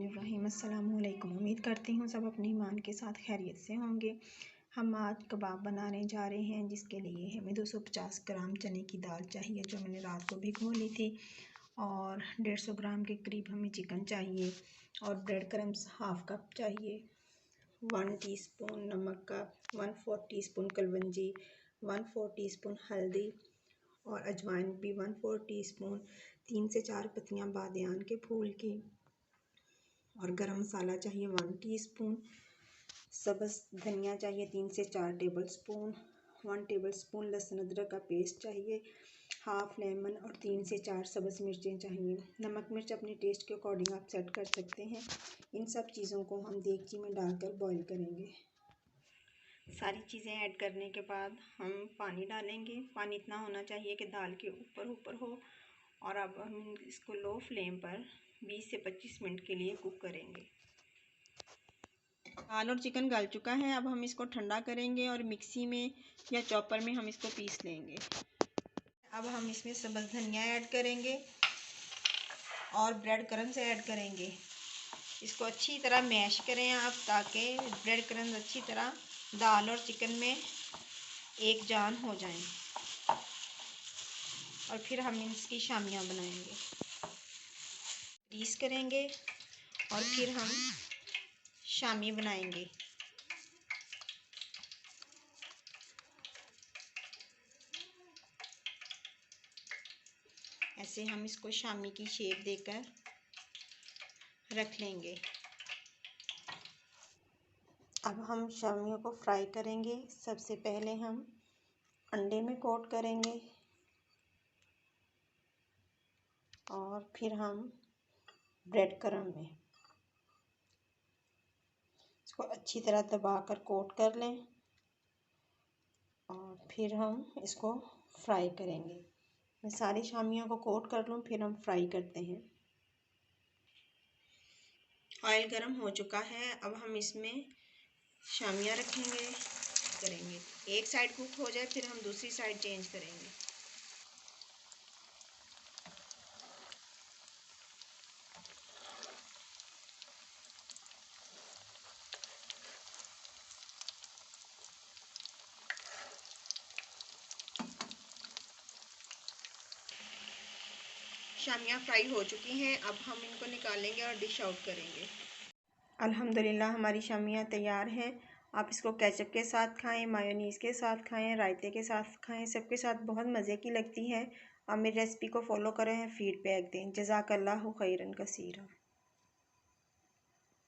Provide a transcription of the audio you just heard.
बिस्मिल्लाहिर्रहमानिर्रहीम। अस्सलामुअलैकुम। उम्मीद करती हूँ सब अपने ईमान के साथ खैरियत से होंगे। हम आज कबाब बनाने जा रहे हैं, जिसके लिए हमें 250 ग्राम चने की दाल चाहिए, जो मैंने रात को भिगो ली थी, और 150 ग्राम के करीब हमें चिकन चाहिए, और ब्रेड क्रम्स हाफ़ कप चाहिए, 1 टीस्पून नमक का, 1/4 टीस्पून कलवंजी, 1/4 टीस्पून हल्दी और अजवाइन भी 1/4 टीस्पून, 3 से 4 पत्तियां बादियान के फूल की, और गरम मसाला चाहिए 1 टीस्पून, सब्ज़ धनिया चाहिए 3 से 4 टेबलस्पून, 1 टेबलस्पून लहसुन अदरक का पेस्ट चाहिए, हाफ़ लेमन और 3 से 4 सब्ज़ मिर्चें चाहिए। नमक मिर्च अपने टेस्ट के अकॉर्डिंग आप सेट कर सकते हैं। इन सब चीज़ों को हम देगची में डालकर बॉईल करेंगे। सारी चीज़ें ऐड करने के बाद हम पानी डालेंगे। पानी इतना होना चाहिए कि दाल के ऊपर ऊपर हो, और अब हम इसको लो फ्लेम पर 20 से 25 मिनट के लिए कुक करेंगे। दाल और चिकन गल चुका है। अब हम इसको ठंडा करेंगे और मिक्सी में या चॉपर में हम इसको पीस लेंगे। अब हम इसमें सब्ज़ धनिया ऐड करेंगे और ब्रेड क्रम्स ऐड करेंगे। इसको अच्छी तरह मैश करें आप, ताकि ब्रेड क्रम्स अच्छी तरह दाल और चिकन में एक जान हो जाएं, और फिर हम इसकी शामियाँ बनाएंगे, पीस करेंगे और फिर हम शामी बनाएंगे। ऐसे हम इसको शामी की शेप देकर रख लेंगे। अब हम शामियों को फ्राई करेंगे। सबसे पहले हम अंडे में कोट करेंगे, और फिर हम ब्रेड क्रम्ब में इसको अच्छी तरह दबाकर कोट कर लें, और फिर हम इसको फ्राई करेंगे। मैं सारी शामियों को कोट कर लूँ, फिर हम फ्राई करते हैं। ऑयल गर्म हो चुका है। अब हम इसमें शामियाँ रखेंगे, करेंगे। एक साइड कुक हो जाए फिर हम दूसरी साइड चेंज करेंगे। शामियाँ फ्राई हो चुकी हैं। अब हम इनको निकालेंगे और डिश आउट करेंगे। अल्हम्दुलिल्लाह हमारी शामियाँ तैयार हैं। आप इसको केचप के साथ खाएं, मायोनीज़ के साथ खाएं, रायते के साथ खाएं, सबके साथ बहुत मज़े की लगती है। आप मेरी रेसिपी को फॉलो करें, फीडबैक दें। जज़ाकल्लाहु खैरन कसीरा।